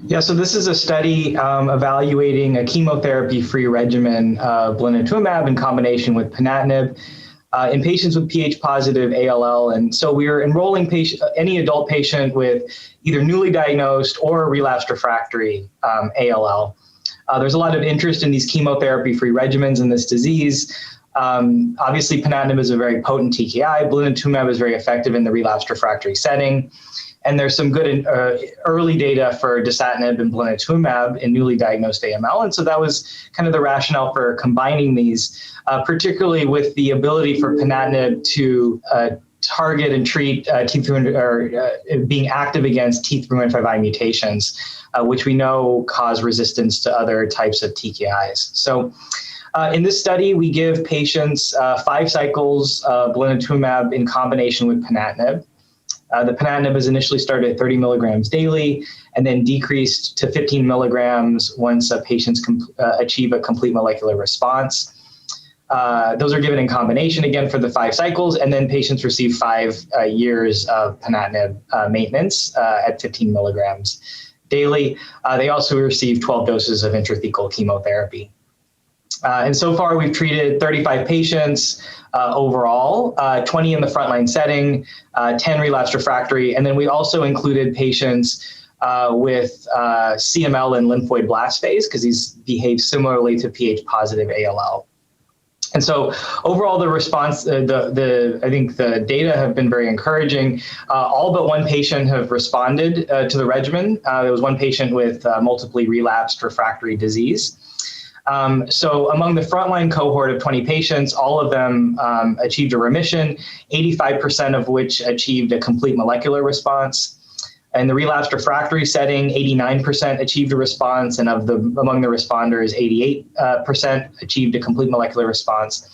Yeah, so this is a study evaluating a chemotherapy-free regimen of Blinatumomab in combination with Ponatinib in patients with Ph-positive ALL. And so we are enrolling any adult patient with either newly diagnosed or relapsed refractory ALL. There's a lot of interest in these chemotherapy-free regimens in this disease. Obviously, Ponatinib is a very potent TKI. Blinatumomab is very effective in the relapsed refractory setting. And there's some good early data for dasatinib and blinatumomab in newly diagnosed AML. And so that was kind of the rationale for combining these, particularly with the ability for Ponatinib to target and treat being active against T315I mutations, which we know cause resistance to other types of TKIs. So in this study, we give patients 5 cycles of blinatumomab in combination with Ponatinib. The Ponatinib is initially started at 30 milligrams daily and then decreased to 15 milligrams once patients achieve a complete molecular response. Those are given in combination again for the 5 cycles, and then patients receive 5 years of Ponatinib maintenance at 15 milligrams daily. They also receive 12 doses of intrathecal chemotherapy. And so far, we've treated 35 patients overall, 20 in the frontline setting, 10 relapsed refractory, and then we also included patients with CML and lymphoid blast phase because these behave similarly to Ph-positive ALL. And so overall, the response, I think the data have been very encouraging. All but 1 patient have responded to the regimen. There was 1 patient with multiply relapsed refractory disease. So among the frontline cohort of 20 patients, all of them achieved a remission, 85% of which achieved a complete molecular response. In the relapsed refractory setting, 89% achieved a response, and among the responders, 88% achieved a complete molecular response.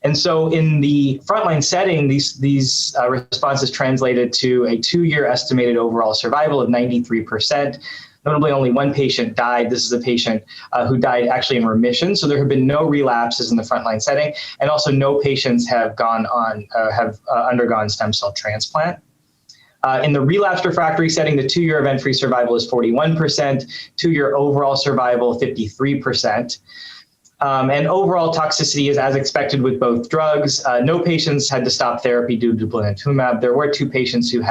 And so in the frontline setting, these responses translated to a 2-year estimated overall survival of 93%. Notably, only 1 patient died. This is a patient who died actually in remission. So there have been no relapses in the frontline setting, and also no patients have undergone stem cell transplant. In the relapsed refractory setting, the 2-year event-free survival is 41%, 2-year overall survival 53%. And overall toxicity is as expected with both drugs. No patients had to stop therapy due to blinatumomab. There were 2 patients who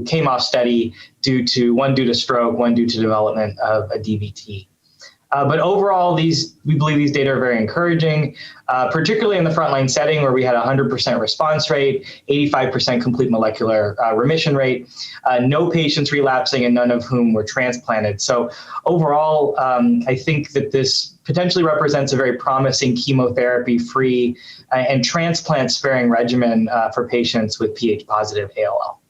came off study one due to stroke, 1 due to development of a DVT. But overall, we believe these data are very encouraging, particularly in the frontline setting where we had a 100% response rate, 85% complete molecular remission rate, no patients relapsing and none of whom were transplanted. So overall, I think that this potentially represents a very promising chemotherapy-free and transplant-sparing regimen for patients with Ph-positive ALL.